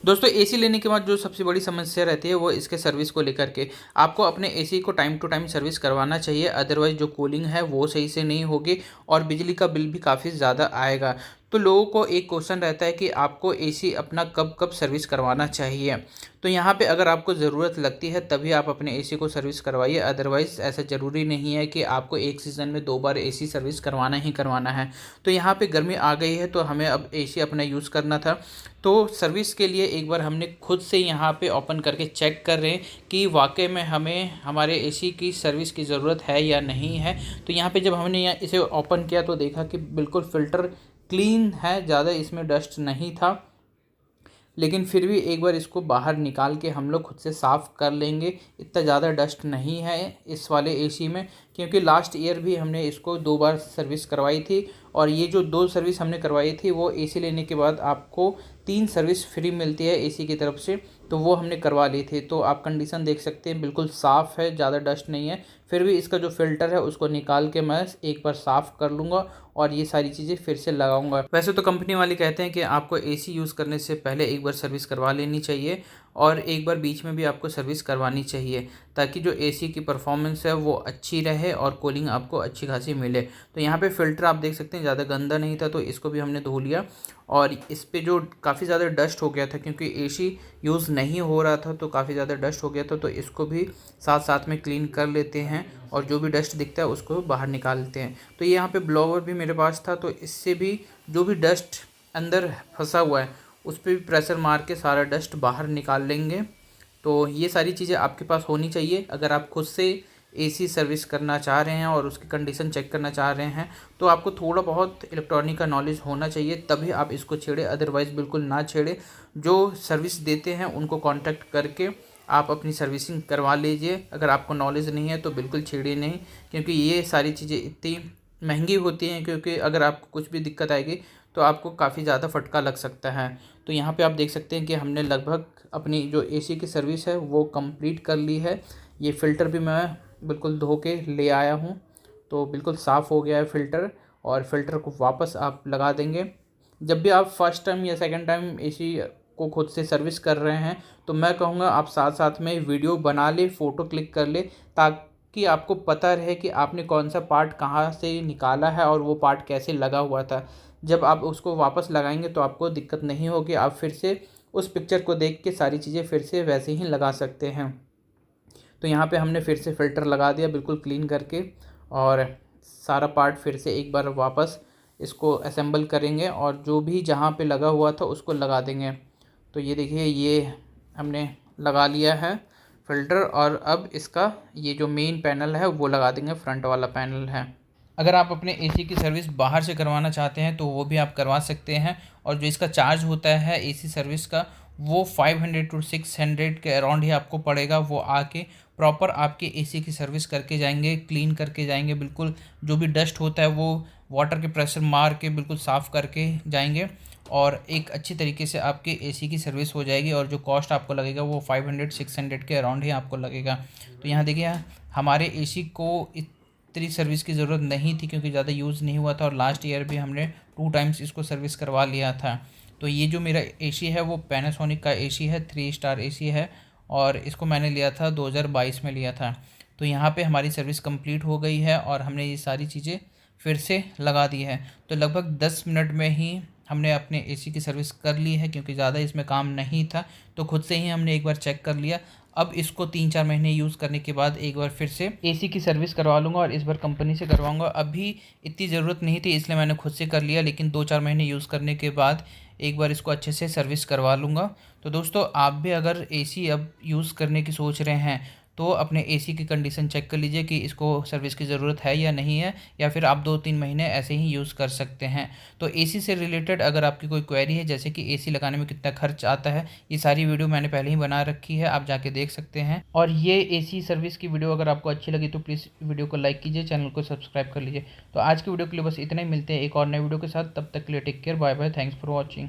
दोस्तों एसी लेने के बाद जो सबसे बड़ी समस्या रहती है वो इसके सर्विस को लेकर के। आपको अपने एसी को टाइम टू टाइम सर्विस करवाना चाहिए, अदरवाइज़ जो कूलिंग है वो सही से नहीं होगी और बिजली का बिल भी काफ़ी ज़्यादा आएगा। तो लोगों को एक क्वेश्चन रहता है कि आपको एसी अपना कब कब सर्विस करवाना चाहिए। तो यहाँ पे अगर आपको ज़रूरत लगती है तभी आप अपने एसी को सर्विस करवाइए, अदरवाइज़ ऐसा ज़रूरी नहीं है कि आपको एक सीज़न में 2 बार एसी सर्विस करवाना ही करवाना है। तो यहाँ पे गर्मी आ गई है तो हमें अब एसी अपना यूज़ करना था। तो सर्विस के लिए एक बार हमने खुद से यहाँ पे ओपन करके चेक कर रहे हैं कि वाकई में हमें हमारे एसी की सर्विस की ज़रूरत है या नहीं है। तो यहाँ पे जब हमने यहाँ इसे ओपन किया तो देखा कि बिल्कुल फ़िल्टर क्लीन है, ज़्यादा इसमें डस्ट नहीं था। लेकिन फिर भी एक बार इसको बाहर निकाल के हम लोग खुद से साफ़ कर लेंगे। इतना ज़्यादा डस्ट नहीं है इस वाले एसी में, क्योंकि लास्ट ईयर भी हमने इसको 2 बार सर्विस करवाई थी और ये जो 2 सर्विस हमने करवाई थी वो एसी लेने के बाद आपको 3 सर्विस फ्री मिलती है एसी की तरफ से, तो वो हमने करवा ली थी। तो आप कंडीशन देख सकते हैं, बिल्कुल साफ़ है, ज़्यादा डस्ट नहीं है। फिर भी इसका जो फ़िल्टर है उसको निकाल के मैं एक बार साफ़ कर लूँगा और ये सारी चीज़ें फिर से लगाऊंगा। वैसे तो कंपनी वाले कहते हैं कि आपको एसी यूज़ करने से पहले एक बार सर्विस करवा लेनी चाहिए और एक बार बीच में भी आपको सर्विस करवानी चाहिए, ताकि जो एसी की परफॉर्मेंस है वो अच्छी रहे और कूलिंग आपको अच्छी खासी मिले। तो यहाँ पे फ़िल्टर आप देख सकते हैं ज़्यादा गंदा नहीं था, तो इसको भी हमने धो लिया। और इस पे जो काफ़ी ज़्यादा डस्ट हो गया था, क्योंकि एसी यूज़ नहीं हो रहा था तो काफ़ी ज़्यादा डस्ट हो गया था, तो इसको भी साथ साथ में क्लीन कर लेते हैं और जो भी डस्ट दिखता है उसको बाहर निकाल लेते हैं। तो ये यहाँ पे ब्लोवर भी मेरे पास था, तो इससे भी जो भी डस्ट अंदर फंसा हुआ है उस पर भी प्रेशर मार के सारा डस्ट बाहर निकाल लेंगे। तो ये सारी चीज़ें आपके पास होनी चाहिए अगर आप खुद से एसी सर्विस करना चाह रहे हैं और उसकी कंडीशन चेक करना चाह रहे हैं। तो आपको थोड़ा बहुत इलेक्ट्रॉनिक का नॉलेज होना चाहिए, तभी आप इसको छेड़े, अदरवाइज़ बिल्कुल ना छेड़े। जो सर्विस देते हैं उनको कांटेक्ट करके आप अपनी सर्विसिंग करवा लीजिए। अगर आपको नॉलेज नहीं है तो बिल्कुल छेड़िए नहीं, क्योंकि ये सारी चीज़ें इतनी महंगी होती हैं, क्योंकि अगर आपको कुछ भी दिक्कत आएगी तो आपको काफ़ी ज़्यादा फटका लग सकता है। तो यहाँ पे आप देख सकते हैं कि हमने लगभग अपनी जो एसी की सर्विस है वो कंप्लीट कर ली है। ये फ़िल्टर भी मैं बिल्कुल धो के ले आया हूँ, तो बिल्कुल साफ़ हो गया है फ़िल्टर। और फ़िल्टर को वापस आप लगा देंगे। जब भी आप फर्स्ट टाइम या सेकंड टाइम एसी को खुद से सर्विस कर रहे हैं तो मैं कहूँगा आप साथ साथ में वीडियो बना ले, फ़ोटो क्लिक कर ले, ताकि आपको पता रहे कि आपने कौन सा पार्ट कहाँ से निकाला है और वो पार्ट कैसे लगा हुआ था। जब आप उसको वापस लगाएंगे तो आपको दिक्कत नहीं होगी, आप फिर से उस पिक्चर को देख के सारी चीज़ें फिर से वैसे ही लगा सकते हैं। तो यहाँ पे हमने फिर से फ़िल्टर लगा दिया बिल्कुल क्लीन करके, और सारा पार्ट फिर से एक बार वापस इसको असेंबल करेंगे और जो भी जहाँ पे लगा हुआ था उसको लगा देंगे। तो ये देखिए, ये हमने लगा लिया है फ़िल्टर, और अब इसका ये जो मेन पैनल है वो लगा देंगे, फ्रंट वाला पैनल है। अगर आप अपने एसी की सर्विस बाहर से करवाना चाहते हैं तो वो भी आप करवा सकते हैं, और जो इसका चार्ज होता है एसी सर्विस का वो 500 टू 600 के अराउंड ही आपको पड़ेगा। वो आके प्रॉपर आपके एसी की सर्विस करके जाएंगे, क्लीन करके जाएंगे, बिल्कुल जो भी डस्ट होता है वो वाटर के प्रेशर मार के बिल्कुल साफ़ करके जाएंगे और एक अच्छी तरीके से आपके एसी की सर्विस हो जाएगी। और जो कॉस्ट आपको लगेगा वो 500-600 के अराउंड ही आपको लगेगा। तो यहाँ देखिए, हमारे एसी को इतनी सर्विस की ज़रूरत नहीं थी क्योंकि ज़्यादा यूज़ नहीं हुआ था, और लास्ट ईयर भी हमने 2 टाइम्स इसको सर्विस करवा लिया था। तो ये जो मेरा एसी है वो पैनासोनिक का एसी है, 3 स्टार एसी है, और इसको मैंने लिया था 2022 में लिया था। तो यहाँ पे हमारी सर्विस कंप्लीट हो गई है और हमने ये सारी चीज़ें फिर से लगा दी है। तो लगभग 10 मिनट में ही हमने अपने एसी की सर्विस कर ली है, क्योंकि ज़्यादा इसमें काम नहीं था, तो खुद से ही हमने एक बार चेक कर लिया। अब इसको 3-4 महीने यूज़ करने के बाद एक बार फिर से एसी की सर्विस करवा लूँगा, और इस बार कंपनी से करवाऊँगा। अभी इतनी ज़रूरत नहीं थी इसलिए मैंने खुद से कर लिया, लेकिन 2-4 महीने यूज़ करने के बाद एक बार इसको अच्छे से सर्विस करवा लूँगा। तो दोस्तों, आप भी अगर एसी अब यूज़ करने की सोच रहे हैं तो अपने एसी की कंडीशन चेक कर लीजिए कि इसको सर्विस की ज़रूरत है या नहीं है, या फिर आप 2-3 महीने ऐसे ही यूज़ कर सकते हैं। तो एसी से रिलेटेड अगर आपकी कोई क्वेरी है, जैसे कि एसी लगाने में कितना खर्च आता है, ये सारी वीडियो मैंने पहले ही बना रखी है, आप जाके देख सकते हैं। और ये एसी सर्विस की वीडियो अगर आपको अच्छी लगी तो प्लीज़ वीडियो को लाइक कीजिए, चैनल को सब्सक्राइब कर लीजिए। तो आज की वीडियो के लिए बस इतना ही, मिलते हैं एक और नए वीडियो के साथ, तब तक के लिए take care, bye bye, thanks for watching.